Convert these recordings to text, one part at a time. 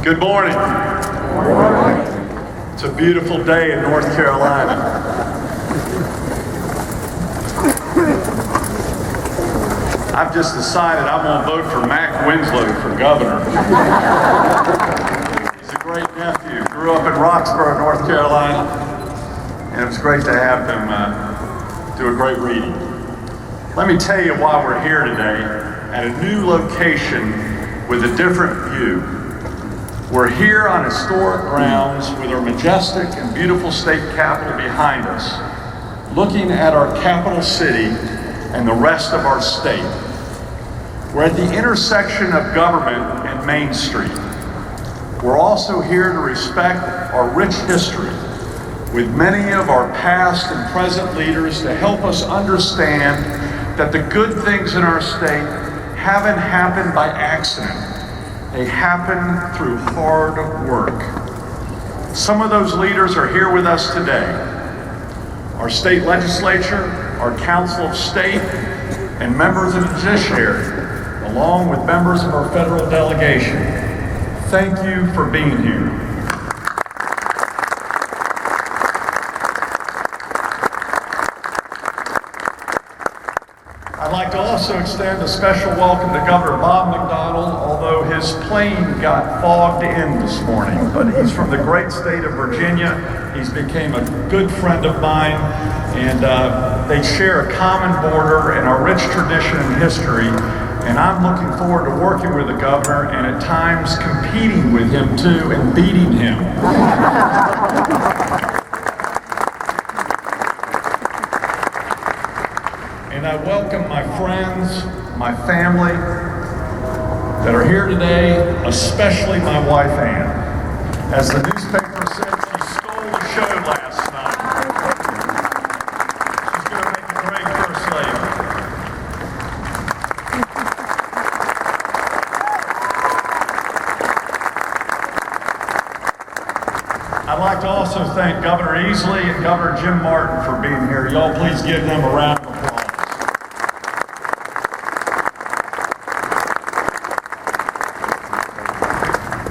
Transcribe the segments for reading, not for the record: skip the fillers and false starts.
Good morning. It's a beautiful day in North Carolina. I've just decided I'm going to vote for Mac Winslow for governor. He's a great nephew. Grew up in Roxborough, North Carolina, and it was great to have him do a great reading. Let me tell you why we're here today at a new location with a different view. We're here on historic grounds with our majestic and beautiful state capitol behind us, looking at our capital city and the rest of our state. We're at the intersection of government and Main Street. We're also here to respect our rich history with many of our past and present leaders to help us understand that the good things in our state haven't happened by accident. They happen through hard work. Some of those leaders are here with us today. Our state legislature, our council of state, and members of the judiciary, along with members of our federal delegation. Thank you for being here. I'd like to also extend a special welcome to Governor Bob McDonnell, although his plane got fogged in this morning. But he's from the great state of Virginia. He's became a good friend of mine, and they share a common border and a rich tradition and history. And I'm looking forward to working with the governor and at times competing with him too and beating him. And I welcome my friends, my family that are here today, especially my wife, Ann. As the newspaper said, she stole the show last night. She's going to make a great first lady. I'd like to also thank Governor Easley and Governor Jim Martin for being here. Y'all please give them a round of applause.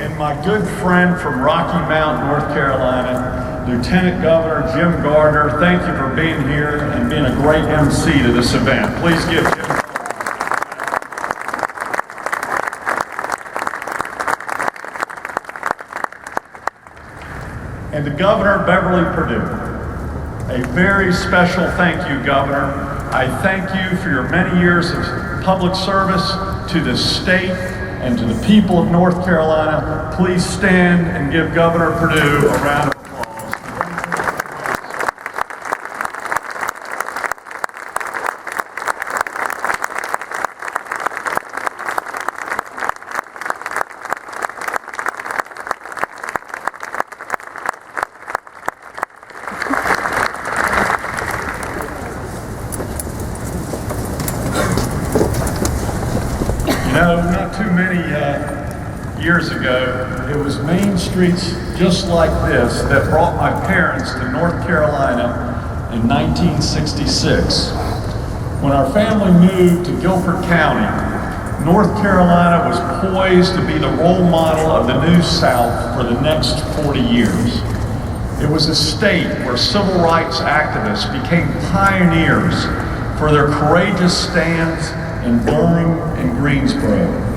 And my good friend from Rocky Mount, North Carolina, Lieutenant Governor Jim Gardner, thank you for being here and being a great MC to this event. Please give Jim. And to Governor Beverly Perdue, a very special thank you, Governor. I thank you for your many years of public service to this state and to the people of North Carolina. Please stand and give Governor Perdue a round of applause. You know, not too many years ago, it was main streets just like this that brought my parents to North Carolina in 1966. When our family moved to Guilford County, North Carolina was poised to be the role model of the New South for the next 40 years. It was a state where civil rights activists became pioneers for their courageous stands in Durham and Greensboro.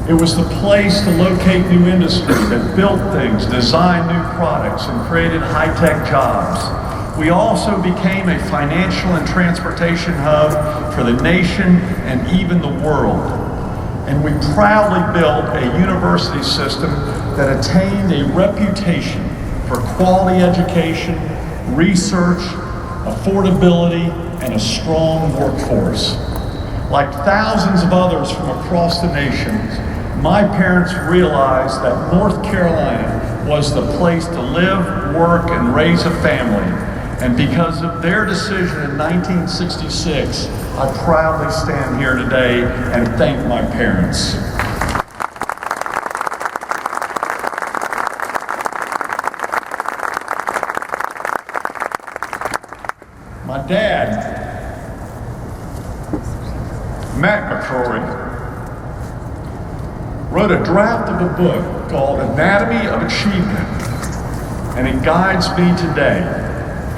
It was the place to locate new industry that built things, designed new products, and created high-tech jobs. We also became a financial and transportation hub for the nation and even the world. And we proudly built a university system that attained a reputation for quality education, research, affordability, and a strong workforce. Like thousands of others from across the nation, my parents realized that North Carolina was the place to live, work, and raise a family. And because of their decision in 1966, I proudly stand here today and thank my parents. My dad, Pat McCrory, wrote a draft of a book called Anatomy of Achievement, and it guides me today.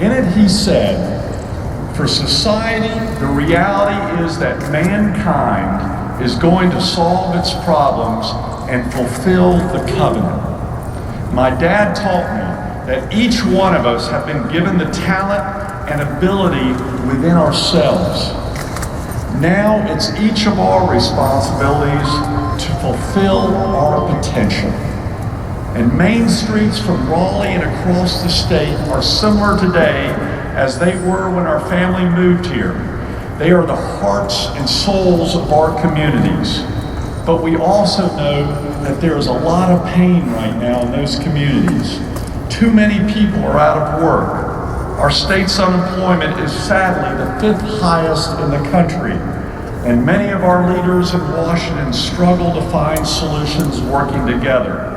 In it he said, for society, the reality is that mankind is going to solve its problems and fulfill the covenant. My dad taught me that each one of us have been given the talent and ability within ourselves. Now it's each of our responsibilities to fulfill our potential. And main streets from Raleigh and across the state are similar today as they were when our family moved here. They are the hearts and souls of our communities. But we also know that there is a lot of pain right now in those communities. Too many people are out of work. Our state's unemployment is sadly the 5th highest in the country. And many of our leaders in Washington struggle to find solutions working together.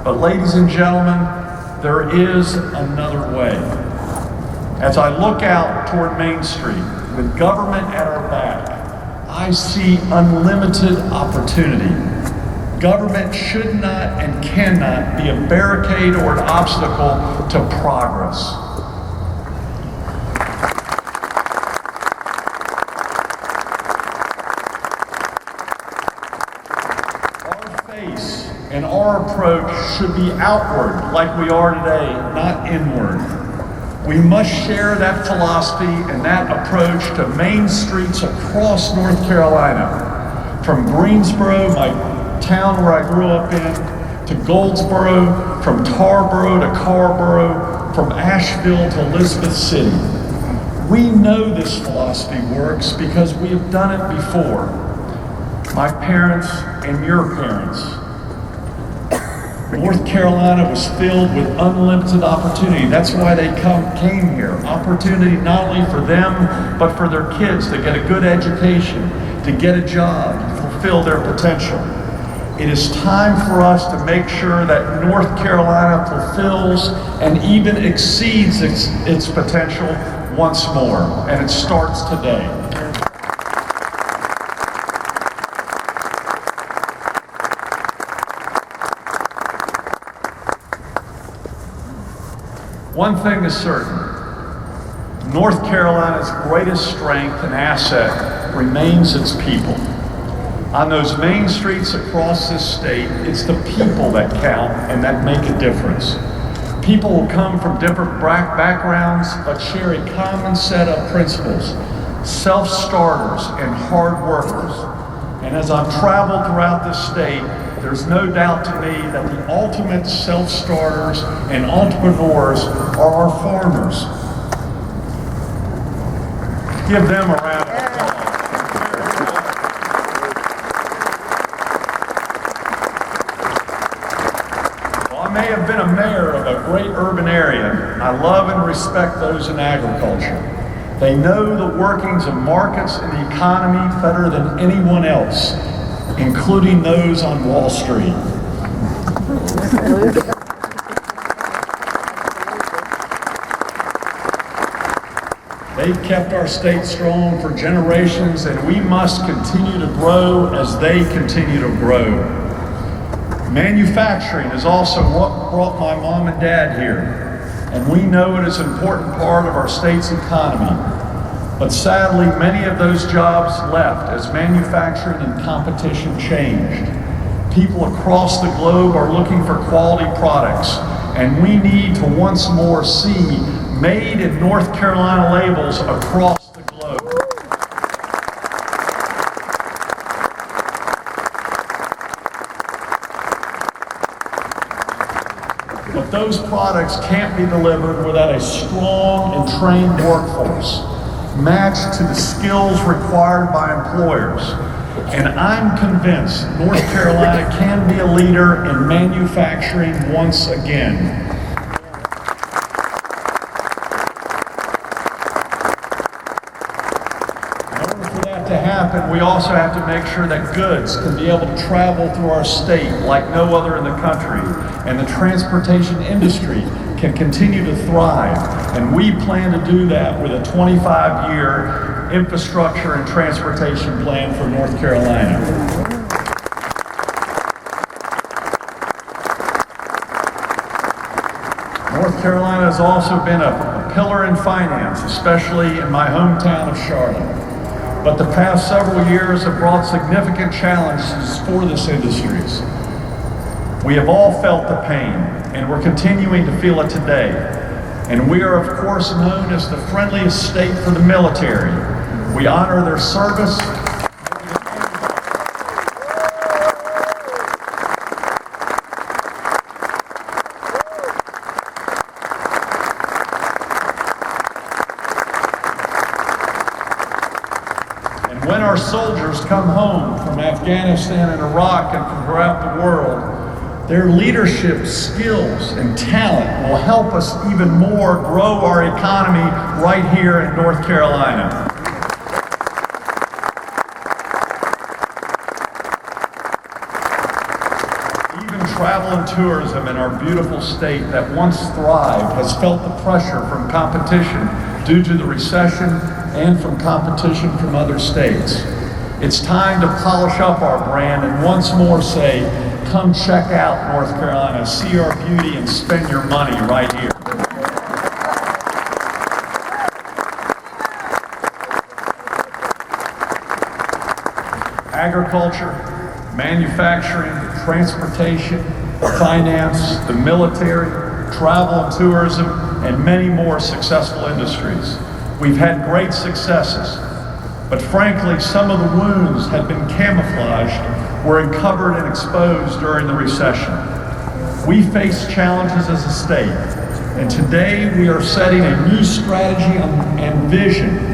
But ladies and gentlemen, there is another way. As I look out toward Main Street, with government at our back, I see unlimited opportunity. Government should not and cannot be a barricade or an obstacle to progress. Our face and our approach should be outward like we are today, not inward. We must share that philosophy and that approach to main streets across North Carolina. From Greensboro, my town where I grew up in, to Goldsboro, from Tarboro to Carrboro, from Asheville to Elizabeth City. We know this philosophy works because we have done it before. My parents and your parents. North Carolina was filled with unlimited opportunity. That's why they came here. Opportunity not only for them, but for their kids to get a good education, to get a job, to fulfill their potential. It is time for us to make sure that North Carolina fulfills and even exceeds its potential once more. And it starts today. One thing is certain, North Carolina's greatest strength and asset remains its people. On those main streets across this state, it's the people that count and that make a difference. People will come from different backgrounds, but share a common set of principles, self-starters and hard workers. And as I've traveled throughout this state, there's no doubt to me that the ultimate self-starters and entrepreneurs are our farmers. Give them a round of applause. Well, I may have been a mayor of a great urban area. I love and respect those in agriculture. They know the workings of markets and the economy better than anyone else, including those on Wall Street. They've kept our state strong for generations, and we must continue to grow as they continue to grow. Manufacturing is also what brought my mom and dad here, and we know it is an important part of our state's economy. But sadly, many of those jobs left as manufacturing and competition changed. People across the globe are looking for quality products, and we need to once more see made in North Carolina labels across the globe. But those products can't be delivered without a strong and trained workforce, matched to the skills required by employers. And I'm convinced North Carolina can be a leader in manufacturing once again. In order for that to happen, we also have to make sure that goods can be able to travel through our state like no other in the country, and the transportation industry can continue to thrive. And we plan to do that with a 25-year infrastructure and transportation plan for North Carolina. North Carolina has also been a pillar in finance, especially in my hometown of Charlotte. But the past several years have brought significant challenges for this industry. We have all felt the pain, and we're continuing to feel it today. And we are, of course, known as the friendliest state for the military. We honor their service. And when our soldiers come home from Afghanistan and Iraq and from throughout the world, their leadership skills and talent will help us even more grow our economy right here in North Carolina. Even travel and tourism in our beautiful state that once thrived has felt the pressure from competition due to the recession and from competition from other states. It's time to polish up our brand and once more say, come check out North Carolina, see our beauty, and spend your money right here. Agriculture, manufacturing, transportation, finance, the military, travel and tourism, and many more successful industries. We've had great successes, but frankly, some of the wounds had been camouflaged, were uncovered and exposed during the recession. We face challenges as a state, and today we are setting a new strategy and vision,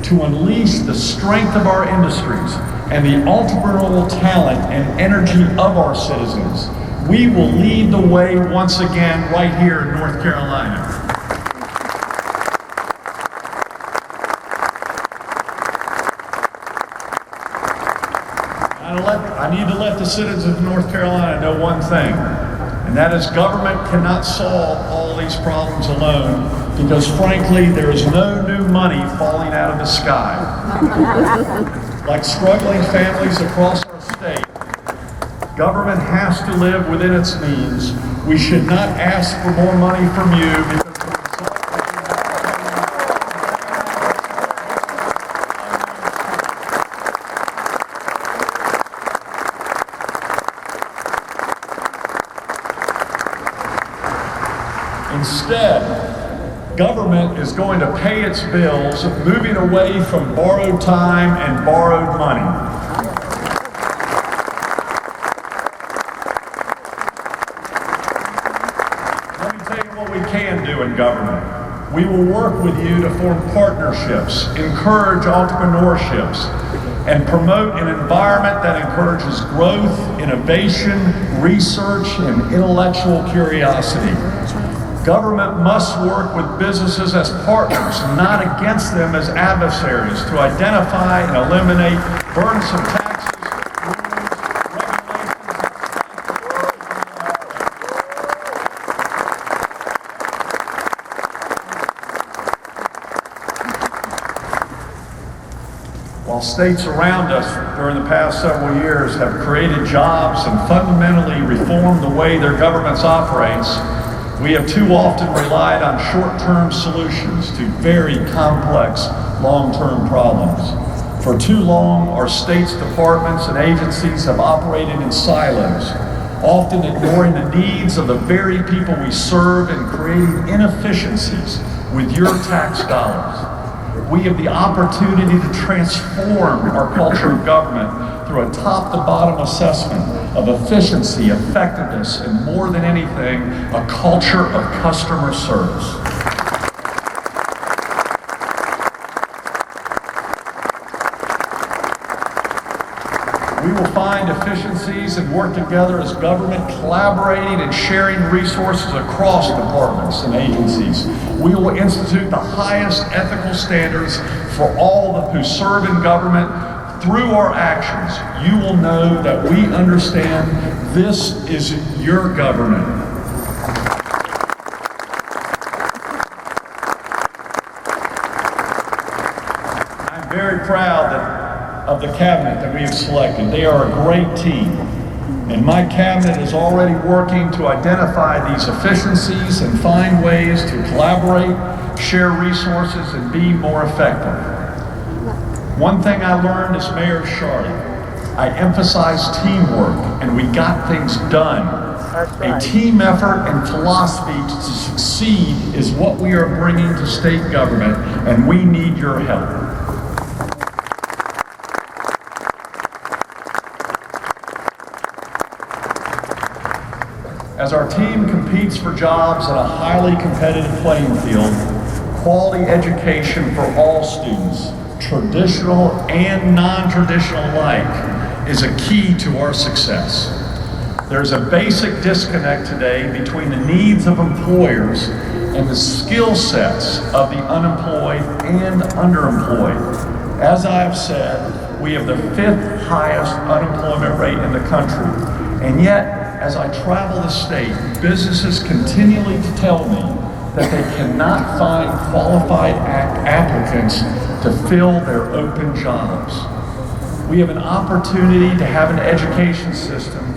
to unleash the strength of our industries and the entrepreneurial talent and energy of our citizens. We will lead the way once again right here in North Carolina. I need to let the citizens of North Carolina know one thing, and that is government cannot solve all these problems alone, because frankly, there is no new money falling out of the sky. Like struggling families across our state, government has to live within its means. We should not ask for more money from you because instead, government is going to pay its bills, moving away from borrowed time and borrowed money. Let me tell you what we can do in government. We will work with you to form partnerships, encourage entrepreneurships, and promote an environment that encourages growth, innovation, research, and intellectual curiosity. Government must work with businesses as partners, not against them as adversaries, to identify and eliminate burdensome taxes, rules, regulations. While states around us during the past several years have created jobs and fundamentally reformed the way their governments operates, we have too often relied on short-term solutions to very complex long-term problems. For too long, our state's departments and agencies have operated in silos, often ignoring the needs of the very people we serve and creating inefficiencies with your tax dollars. We have the opportunity to transform our culture of government through a top-to-bottom assessment of efficiency, effectiveness, and more than anything, a culture of customer service. We will find efficiencies and work together as government, collaborating and sharing resources across departments and agencies. We will institute the highest ethical standards for all who serve in government. Through our actions, you will know that we understand this is your government. I'm very proud of the cabinet that we have selected. They are a great team. And my cabinet is already working to identify these efficiencies and find ways to collaborate, share resources, and be more effective. One thing I learned as mayor of Charlotte, I emphasize teamwork, and we got things done. A team effort and philosophy to succeed is what we are bringing to state government, and we need your help. As our team competes for jobs in a highly competitive playing field, quality education for all students, traditional and non-traditional alike, is a key to our success. There's a basic disconnect today between the needs of employers and the skill sets of the unemployed and underemployed. As I've said, we have the 5th highest unemployment rate in the country, and yet, as I travel the state, businesses continually tell me that they cannot find qualified applicants to fill their open jobs. We have an opportunity to have an education system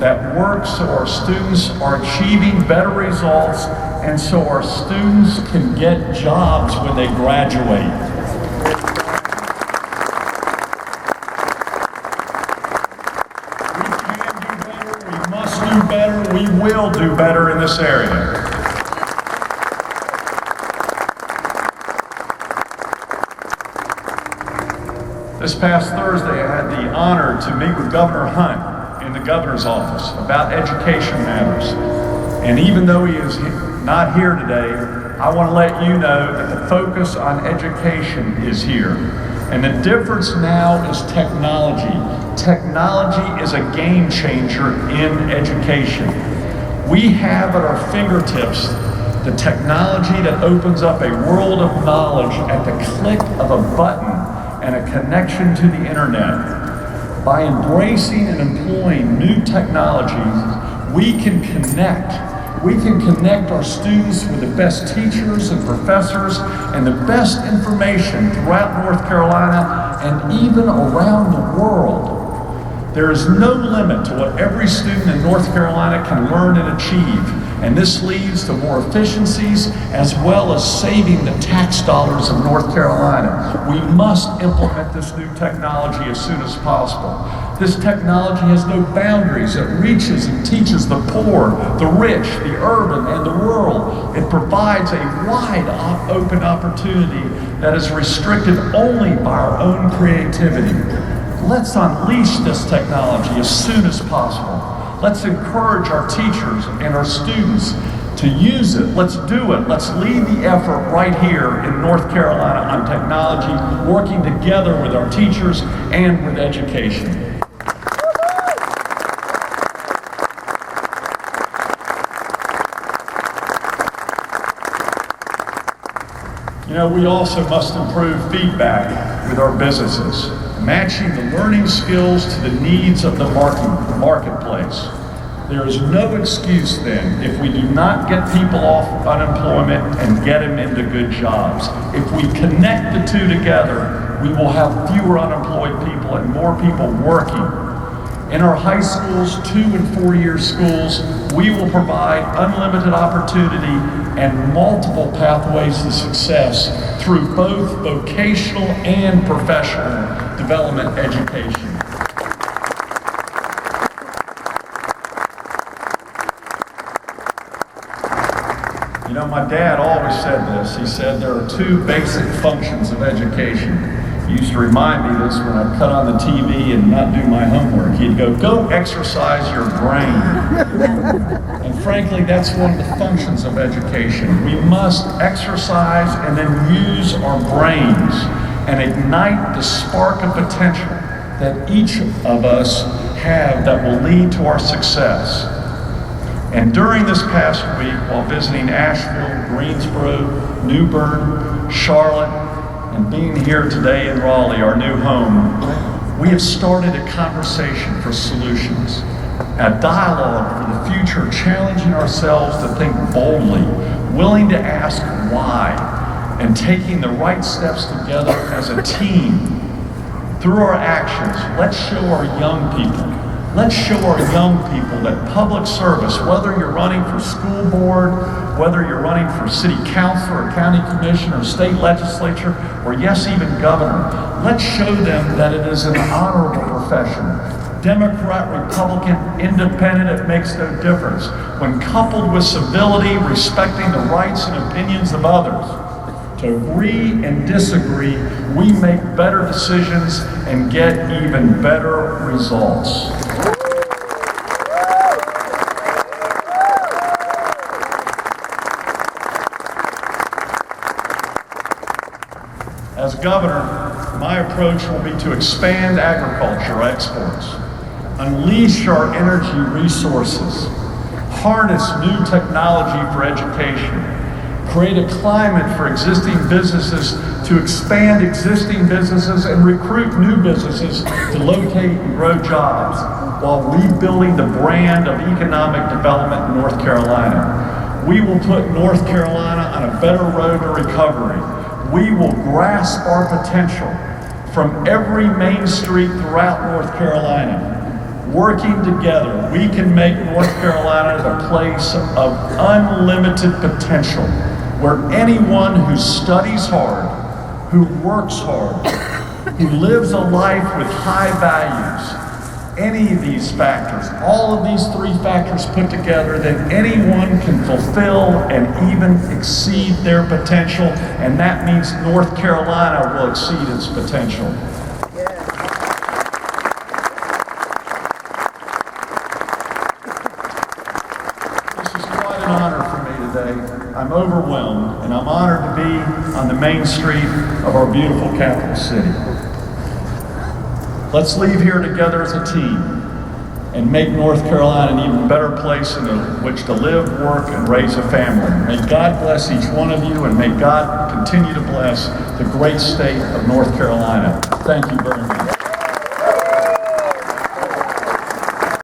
that works so our students are achieving better results and so our students can get jobs when they graduate. We must do better, we will do better in this area. This past Thursday, I had the honor to meet with Governor Hunt in the governor's office about education matters. And even though he is not here today, I want to let you know that the focus on education is here. And the difference now is technology. Technology is a game changer in education. We have at our fingertips the technology that opens up a world of knowledge at the click of a button and a connection to the internet. By embracing and employing new technologies, we can connect. We can connect our students with the best teachers and professors and the best information throughout North Carolina and even around the world. There is no limit to what every student in North Carolina can learn and achieve, and this leads to more efficiencies as well as saving the tax dollars of North Carolina. We must implement this new technology as soon as possible. This technology has no boundaries. It reaches and teaches the poor, the rich, the urban, and the rural. It provides a wide open opportunity that is restricted only by our own creativity. Let's unleash this technology as soon as possible. Let's encourage our teachers and our students to use it. Let's do it. Let's lead the effort right here in North Carolina on technology, working together with our teachers and with education. You know, we also must improve feedback with our businesses, matching the learning skills to the needs of the marketplace. There is no excuse then if we do not get people off unemployment and get them into good jobs. If we connect the two together, we will have fewer unemployed people and more people working. In our high schools, 2- and 4-year schools, we will provide unlimited opportunity and multiple pathways to success through both vocational and professional development education. You know, my dad always said this. He said there are 2 basic functions of education. He used to remind me this when I'd cut on the TV and not do my homework. He'd go exercise your brain. And frankly, that's one of the functions of education. We must exercise and then use our brains and ignite the spark of potential that each of us have that will lead to our success. And during this past week, while visiting Asheville, Greensboro, New Bern, Charlotte, and being here today in Raleigh, our new home, we have started a conversation for solutions, a dialogue for the future, challenging ourselves to think boldly, willing to ask why, and taking the right steps together as a team. Through our actions, let's show our young people Let's show our young people that public service, whether you're running for school board, whether you're running for city council or county commission or state legislature, or yes, even governor, let's show them that it is an honorable profession. Democrat, Republican, independent, it makes no difference. When coupled with civility, respecting the rights and opinions of others, to agree and disagree, we make better decisions and get even better results. As governor, my approach will be to expand agriculture exports, unleash our energy resources, harness new technology for education, create a climate for existing businesses to expand existing businesses and recruit new businesses to locate and grow jobs while rebuilding the brand of economic development in North Carolina. We will put North Carolina on a better road to recovery. We will grasp our potential from every main street throughout North Carolina. Working together, we can make North Carolina the place of unlimited potential, where anyone who studies hard, who works hard, who lives a life with high values, any of these factors, all of these three factors put together, then anyone can fulfill and even exceed their potential, and that means North Carolina will exceed its potential. This is quite an honor for me today. I'm overwhelmed, and I'm honored to be on the main street of our beautiful capital city. Let's leave here together as a team and make North Carolina an even better place in which to live, work, and raise a family. May God bless each one of you, and may God continue to bless the great state of North Carolina. Thank you very much.